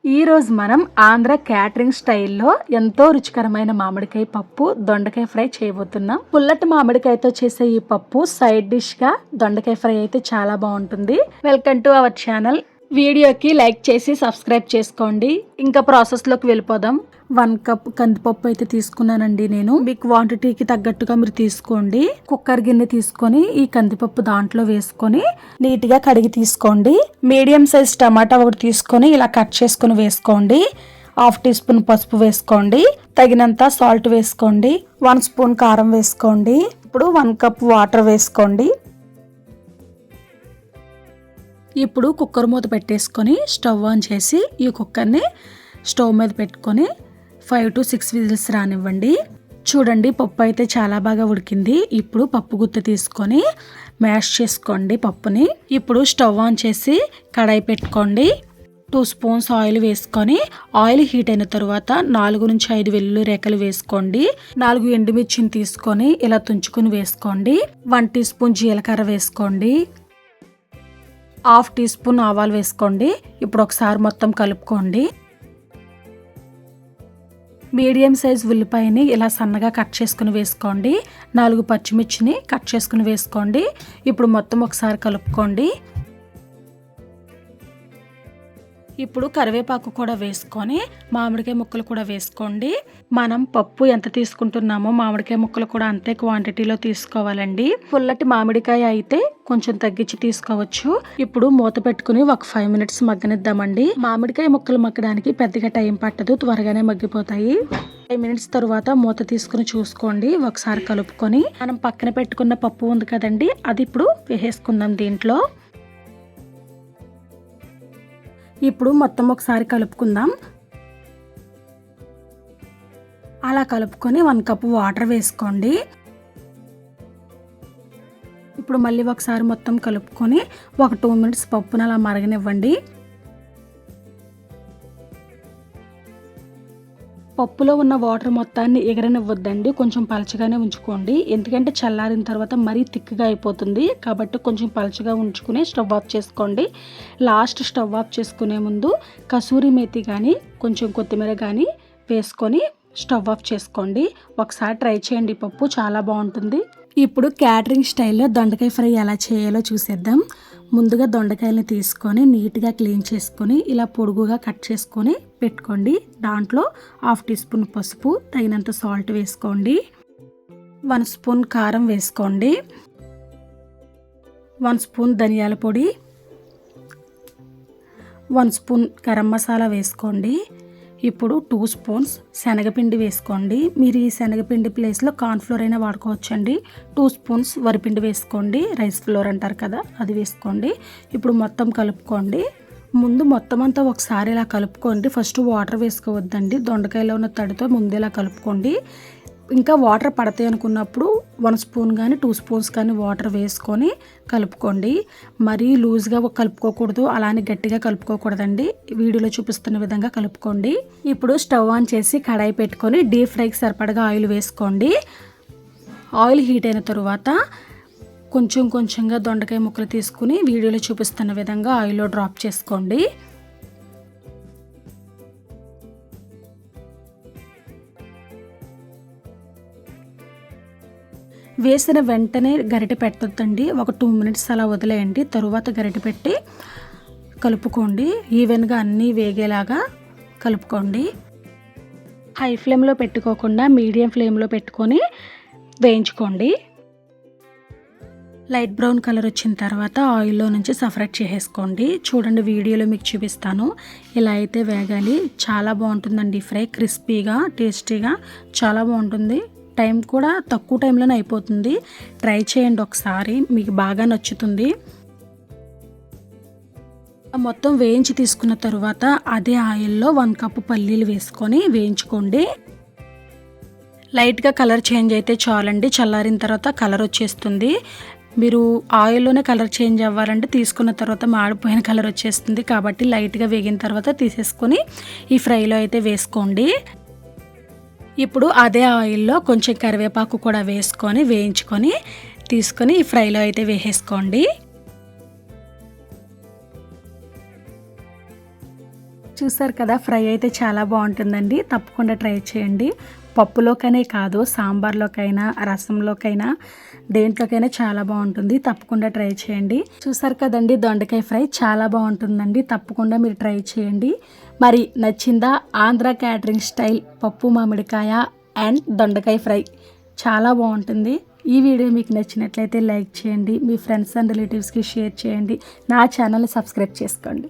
ఈరోజు మనం ఆంధ్ర క్యాటరింగ్ స్టైల్లో ఎంతో రుచికరమైన మామిడికాయ పప్పు దొండకాయ ఫ్రై చేయబోతున్నాం. పుల్లటి మామిడికాయతో చేసే ఈ పప్పు సైడ్ డిష్ గా దొండకాయ ఫ్రై అయితే చాలా బాగుంటుంది. Welcome to our channel. వీడియోకి లైక్ చేసి సబ్స్క్రైబ్ చేసుకోండి. ఇంకా ప్రాసెస్లోకి వెళ్ళిపోదాం. 1 కప్ కందిపప్పు అయితే తీసుకున్నానండి నేను. మీ క్వాంటిటీకి తగ్గట్టుగా మీరు తీసుకోండి. కుక్కర్ గిన్నె తీసుకొని ఈ కందిపప్పు దాంట్లో వేసుకొని నీట్గా కడిగి తీసుకోండి. మీడియం సైజ్ టమాటా ఒకటి తీసుకొని ఇలా కట్ చేసుకుని వేసుకోండి. 1/2 టీ స్పూన్ పసుపు వేసుకోండి. తగినంత సాల్ట్ వేసుకోండి. 1 స్పూన్ కారం వేసుకోండి. ఇప్పుడు 1 కప్ వాటర్ వేసుకోండి. ఇప్పుడు కుక్కర్ మూత పెట్టేసుకొని స్టవ్ ఆన్ చేసి ఈ కుక్కర్ని స్టవ్ మీద పెట్టుకొని 5 to 6 విజిల్స్ రానివ్వండి. చూడండి పప్పు అయితే చాలా బాగా ఉడికింది. ఇప్పుడు పప్పు గుత్తి తీసుకొని మ్యాష్ చేసుకోండి పప్పుని. ఇప్పుడు స్టవ్ ఆన్ చేసి కడాయి పెట్టుకోండి. 2 స్పూన్స్ ఆయిల్ వేసుకొని ఆయిల్ హీట్ అయిన తర్వాత 4 నుంచి 5 వెల్లుల్లి రేఖలు వేసుకోండి. 4 ఎండుమిర్చిని తీసుకొని ఇలా తుంచుకొని వేసుకోండి. 1 టీ స్పూన్ జీలకర్ర వేసుకోండి. 1/2 టీ స్పూన్ ఆవాలు వేసుకోండి. ఇప్పుడు ఒకసారి మొత్తం కలుపుకోండి. మీడియం సైజ్ ఉల్లిపాయని ఇలా సన్నగా కట్ చేసుకుని వేసుకోండి. 4 పచ్చిమిర్చిని కట్ చేసుకుని వేసుకోండి. ఇప్పుడు మొత్తం ఒకసారి కలుపుకోండి. ఇప్పుడు కరివేపాకు కూడా వేసుకొని మామిడికాయ ముక్కలు కూడా వేసుకోండి. మనం పప్పు ఎంత తీసుకుంటున్నామో మామిడికాయ ముక్కలు కూడా అంతే క్వాంటిటీలో తీసుకోవాలండి. పుల్లటి మామిడికాయ అయితే కొంచెం తగ్గించి తీసుకోవచ్చు. ఇప్పుడు మూత పెట్టుకుని ఒక 5 మినిట్స్ మగ్గనిద్దామండి. మామిడికాయ ముక్కలు మగ్గడానికి పెద్దగా టైం పట్టదు, త్వరగానే మగ్గిపోతాయి. 5 మినిట్స్ తర్వాత మూత తీసుకుని చూసుకోండి. ఒకసారి కలుపుకొని మనం పక్కన పెట్టుకున్న పప్పు ఉంది కదండి, అది ఇప్పుడు వేసేసుకుందాం దీంట్లో. ఇప్పుడు మొత్తం ఒకసారి కలుపుకుందాం. అలా కలుపుకొని 1 కప్ వాటర్ వేసుకోండి. ఇప్పుడు మళ్ళీ ఒకసారి మొత్తం కలుపుకొని ఒక 2 మినిట్స్ పప్పును అలా మరగనివ్వండి. పప్పులో ఉన్న వాటర్ మొత్తాన్ని ఎగరనివ్వద్దండి, కొంచెం పలచగానే ఉంచుకోండి. ఎందుకంటే చల్లారిన తర్వాత మరీ థిక్గా అయిపోతుంది. కాబట్టి కొంచెం పలచగా ఉంచుకుని స్టవ్ ఆఫ్ చేసుకోండి. లాస్ట్ స్టవ్ ఆఫ్ చేసుకునే ముందు కసూరి మేతి కానీ కొంచెం కొత్తిమీర కానీ వేసుకొని స్టవ్ ఆఫ్ చేసుకోండి. ఒకసారి ట్రై చేయండి, పప్పు చాలా బాగుంటుంది. ఇప్పుడు క్యాటరింగ్ స్టైల్లో దొండకాయ ఫ్రై ఎలా చేయాలో చూసేద్దాం. ముందుగా దొండకాయలను తీసుకొని నీట్గా క్లీన్ చేసుకొని ఇలా పొడుగుగా కట్ చేసుకొని పెట్టుకోండి. దాంట్లో 1/2 టీ స్పూన్ పసుపు, తగినంత సాల్ట్ వేసుకోండి. 1 స్పూన్ కారం వేసుకోండి. 1 స్పూన్ ధనియాల పొడి, 1 స్పూన్ గరం మసాలా వేసుకోండి. ఇప్పుడు 2 స్పూన్స్ శనగపిండి వేసుకోండి. మీరు ఈ శనగపిండి ప్లేస్లో కార్న్ఫ్లోర్ అయినా వాడుకోవచ్చండి. 2 స్పూన్స్ వరిపిండి వేసుకోండి. రైస్ ఫ్లోర్ అంటారు కదా, అది వేసుకోండి. ఇప్పుడు మొత్తం కలుపుకోండి. ముందు మొత్తం అంతా ఒకసారి ఇలా కలుపుకోండి. ఫస్ట్ వాటర్ వేసుకోవద్దండి, దొండకాయలో ఉన్న తడితో ముందు ఇలా కలుపుకోండి. ఇంకా వాటర్ పడతాయి అనుకున్నప్పుడు 1 స్పూన్ కానీ 2 స్పూన్స్ కానీ వాటర్ వేసుకొని కలుపుకోండి. మరీ లూజ్గా కలుపుకోకూడదు, అలానే గట్టిగా కలుపుకోకూడదండి. వీడియోలో చూపిస్తున్న విధంగా కలుపుకోండి. ఇప్పుడు స్టవ్ ఆన్ చేసి కడాయి పెట్టుకొని డీప్ ఫ్రైకి సరిపడగా ఆయిల్ వేసుకోండి. ఆయిల్ హీట్ అయిన తరువాత కొంచెం కొంచెంగా దొండకాయ ముక్కలు తీసుకుని వీడియోలో చూపిస్తున్న విధంగా ఆయిల్లో డ్రాప్ చేసుకోండి. వేసిన వెంటనే గరిటె పెట్టొద్దండి, ఒక 2 మినిట్స్ అలా వదిలేయండి. తరువాత గరిటె పెట్టి కలుపుకోండి. ఈవెన్గా అన్నీ వేగేలాగా కలుపుకోండి. హై ఫ్లేమ్లో పెట్టుకోకుండా మీడియం ఫ్లేమ్లో పెట్టుకొని వేయించుకోండి. లైట్ బ్రౌన్ కలర్ వచ్చిన తర్వాత ఆయిల్లో నుంచి సపరేట్ చేసేసుకోండి. చూడండి, వీడియోలో మీకు చూపిస్తాను. ఇలా అయితే వేగాలి. చాలా బాగుంటుందండి ఫ్రై, క్రిస్పీగా టేస్టీగా చాలా బాగుంటుంది. టైం కూడా తక్కువ టైంలోనే అయిపోతుంది. ట్రై చేయండి ఒకసారి, మీకు బాగా నచ్చుతుంది. మొత్తం వేయించి తీసుకున్న తర్వాత అదే ఆయిల్లో 1 కప్పు పల్లీలు వేసుకొని వేయించుకోండి. లైట్గా కలర్ చేంజ్ అయితే చాలండి, చల్లారిన తర్వాత కలర్ వచ్చేస్తుంది. మీరు ఆయిల్లోనే కలర్ చేంజ్ అవ్వాలంటే తీసుకున్న తర్వాత మాడిపోయిన కలర్ వచ్చేస్తుంది. కాబట్టి లైట్గా వేగిన తర్వాత తీసేసుకొని ఈ ఫ్రైలో అయితే వేసుకోండి. ఇప్పుడు అదే ఆయిల్లో కొంచెం కరివేపాకు కూడా వేసుకొని వేయించుకొని తీసుకొని ఈ ఫ్రైలో అయితే వేసేసుకోండి. చూసారు కదా, ఫ్రై అయితే చాలా బాగుంటుందండి. తప్పకుండా ట్రై చేయండి. పప్పులోకనే కాదు, సాంబార్లోకైనా, రసంలోకైనా, దేంట్లోకైనా చాలా బాగుంటుంది. తప్పకుండా ట్రై చేయండి. చూసారు కదండి, దొండకాయ ఫ్రై చాలా బాగుంటుందండి. తప్పకుండా మీరు ట్రై చేయండి. మరి నచ్చిందా? ఆంధ్ర క్యాటరింగ్ స్టైల్ పప్పు మామిడికాయ అండ్ దొండకాయ ఫ్రై చాలా బాగుంటుంది. ఈ వీడియో మీకు నచ్చినట్లయితే లైక్ చేయండి. మీ ఫ్రెండ్స్ అండ్ రిలేటివ్స్కి షేర్ చేయండి. నా ఛానల్ని సబ్స్క్రైబ్ చేసుకోండి.